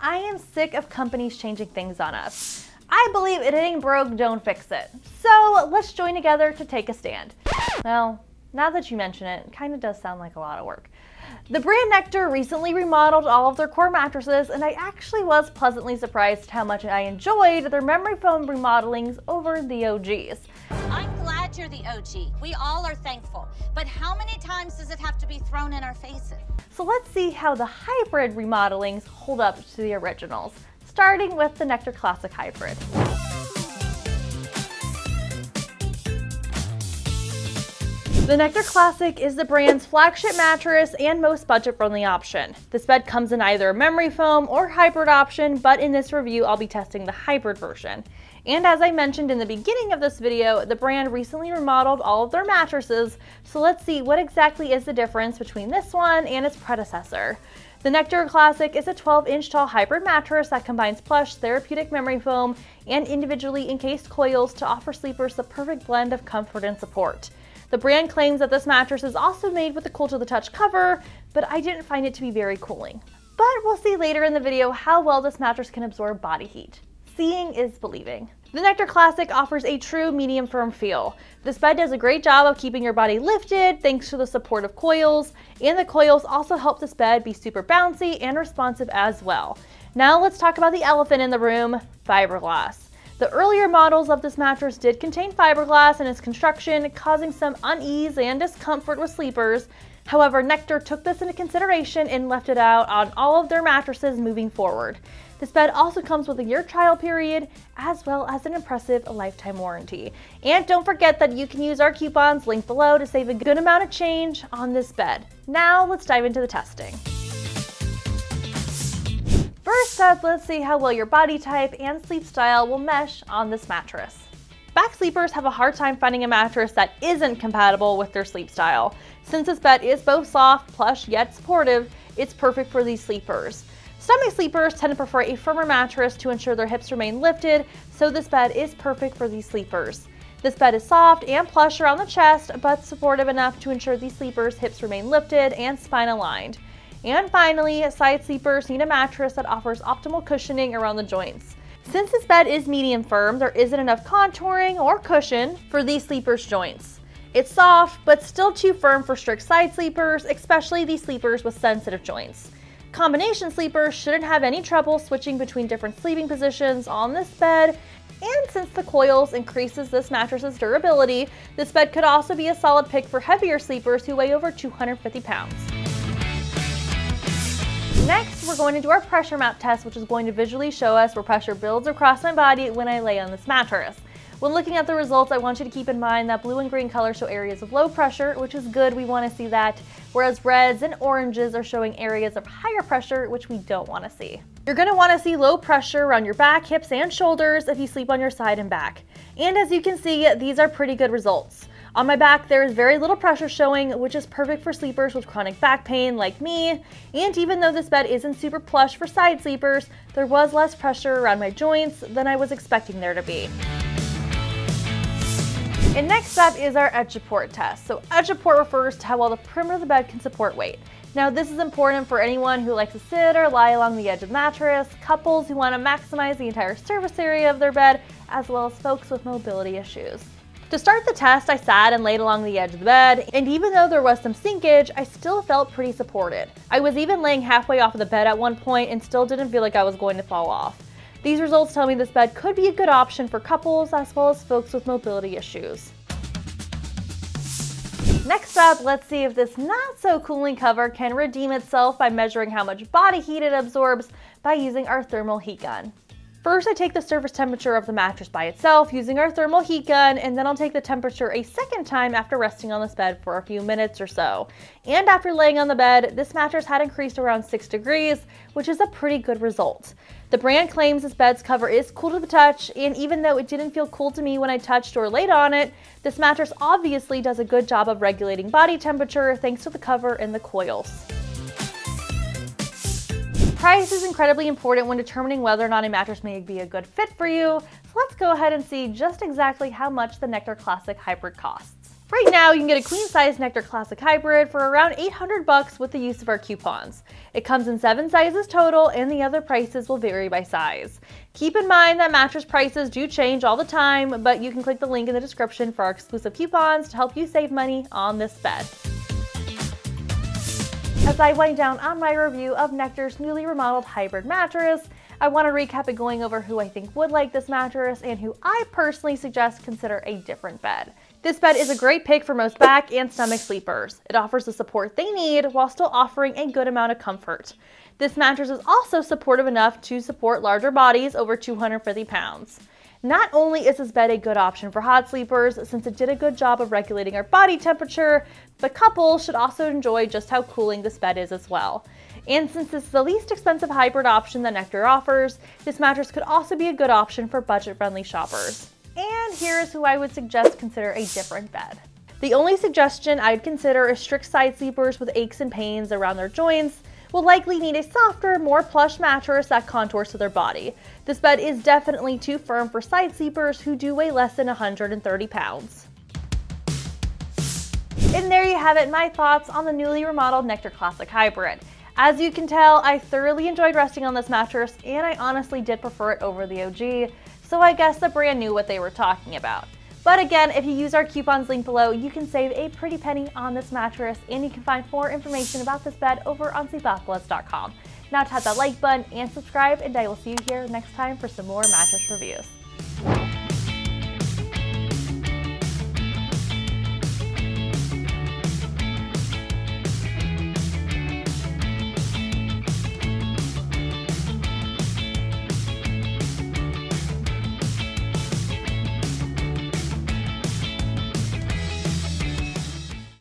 I am sick of companies changing things on us. I believe it ain't broke, don't fix it. So let's join together to take a stand. Well, now that you mention it, it kind of does sound like a lot of work. The brand Nectar recently remodeled all of their core mattresses, and I actually was pleasantly surprised how much I enjoyed their memory foam remodelings over the OGs. I'm glad you're the OG. We all are thankful. But how many times does it have to be thrown in our faces? So let's see how the hybrid remodelings hold up to the originals, starting with the Nectar Classic Hybrid. The Nectar Classic is the brand's flagship mattress and most budget-friendly option. This bed comes in either a memory foam or hybrid option, but in this review I'll be testing the hybrid version. And as I mentioned in the beginning of this video, the brand recently remodeled all of their mattresses, so let's see what exactly is the difference between this one and its predecessor. The Nectar Classic is a 12-inch tall hybrid mattress that combines plush, therapeutic memory foam, and individually encased coils to offer sleepers the perfect blend of comfort and support. The brand claims that this mattress is also made with a cool to the touch cover, but I didn't find it to be very cooling. But we'll see later in the video how well this mattress can absorb body heat. Seeing is believing. The Nectar Classic offers a true medium firm feel. This bed does a great job of keeping your body lifted thanks to the support of coils, and the coils also help this bed be super bouncy and responsive as well. Now let's talk about the elephant in the room, fiberglass. The earlier models of this mattress did contain fiberglass in its construction, causing some unease and discomfort with sleepers. However, Nectar took this into consideration and left it out on all of their mattresses moving forward. This bed also comes with a year trial period, as well as an impressive lifetime warranty. And don't forget that you can use our coupons linked below to save a good amount of change on this bed. Now let's dive into the testing. First up, let's see how well your body type and sleep style will mesh on this mattress. Back sleepers have a hard time finding a mattress that isn't compatible with their sleep style. Since this bed is both soft, plush, yet supportive, it's perfect for these sleepers. Stomach sleepers tend to prefer a firmer mattress to ensure their hips remain lifted, so this bed is perfect for these sleepers. This bed is soft and plush around the chest, but supportive enough to ensure these sleepers' hips remain lifted and spine aligned. And finally, side sleepers need a mattress that offers optimal cushioning around the joints. Since this bed is medium firm, there isn't enough contouring or cushion for these sleepers' joints. It's soft, but still too firm for strict side sleepers, especially these sleepers with sensitive joints. Combination sleepers shouldn't have any trouble switching between different sleeping positions on this bed, and since the coils increases this mattress's durability, this bed could also be a solid pick for heavier sleepers who weigh over 250 pounds. Next, we're going to do our pressure map test, which is going to visually show us where pressure builds across my body when I lay on this mattress. When looking at the results, I want you to keep in mind that blue and green colors show areas of low pressure, which is good, we want to see that, whereas reds and oranges are showing areas of higher pressure, which we don't want to see. You're going to want to see low pressure around your back, hips, and shoulders if you sleep on your side and back. And as you can see, these are pretty good results. On my back, there is very little pressure showing, which is perfect for sleepers with chronic back pain like me. And even though this bed isn't super plush for side sleepers, there was less pressure around my joints than I was expecting there to be. And next up is our edge support test. So edge support refers to how well the perimeter of the bed can support weight. Now this is important for anyone who likes to sit or lie along the edge of the mattress, couples who want to maximize the entire surface area of their bed, as well as folks with mobility issues. To start the test, I sat and laid along the edge of the bed, and even though there was some sinkage, I still felt pretty supported. I was even laying halfway off of the bed at one point and still didn't feel like I was going to fall off. These results tell me this bed could be a good option for couples as well as folks with mobility issues. Next up, let's see if this not so cooling cover can redeem itself by measuring how much body heat it absorbs by using our thermal heat gun. First, I take the surface temperature of the mattress by itself using our thermal heat gun, and then I'll take the temperature a second time after resting on this bed for a few minutes or so. And after laying on the bed, this mattress had increased around 6 degrees, which is a pretty good result. The brand claims this bed's cover is cool to the touch, and even though it didn't feel cool to me when I touched or laid on it, this mattress obviously does a good job of regulating body temperature thanks to the cover and the coils. Price is incredibly important when determining whether or not a mattress may be a good fit for you, so let's go ahead and see just exactly how much the Nectar Classic Hybrid costs. Right now, you can get a queen-size Nectar Classic Hybrid for around $800 with the use of our coupons. It comes in 7 sizes total, and the other prices will vary by size. Keep in mind that mattress prices do change all the time, but you can click the link in the description for our exclusive coupons to help you save money on this bed. As I wind down on my review of Nectar's newly remodeled hybrid mattress, I want to recap it going over who I think would like this mattress and who I personally suggest consider a different bed. This bed is a great pick for most back and stomach sleepers. It offers the support they need while still offering a good amount of comfort. This mattress is also supportive enough to support larger bodies over 250 pounds. Not only is this bed a good option for hot sleepers, since it did a good job of regulating our body temperature, but couples should also enjoy just how cooling this bed is as well. And since it's the least expensive hybrid option that Nectar offers, this mattress could also be a good option for budget-friendly shoppers. And here is who I would suggest consider a different bed. The only suggestion I'd consider is strict side sleepers with aches and pains around their joints will likely need a softer, more plush mattress that contours to their body. This bed is definitely too firm for side sleepers who do weigh less than 130 pounds. And there you have it, my thoughts on the newly remodeled Nectar Classic Hybrid. As you can tell, I thoroughly enjoyed resting on this mattress, and I honestly did prefer it over the OG, so I guess the brand knew what they were talking about. But again, if you use our coupons link below, you can save a pretty penny on this mattress, and you can find more information about this bed over on sleepopolis.com. Now tap that like button and subscribe, and I will see you here next time for some more mattress reviews.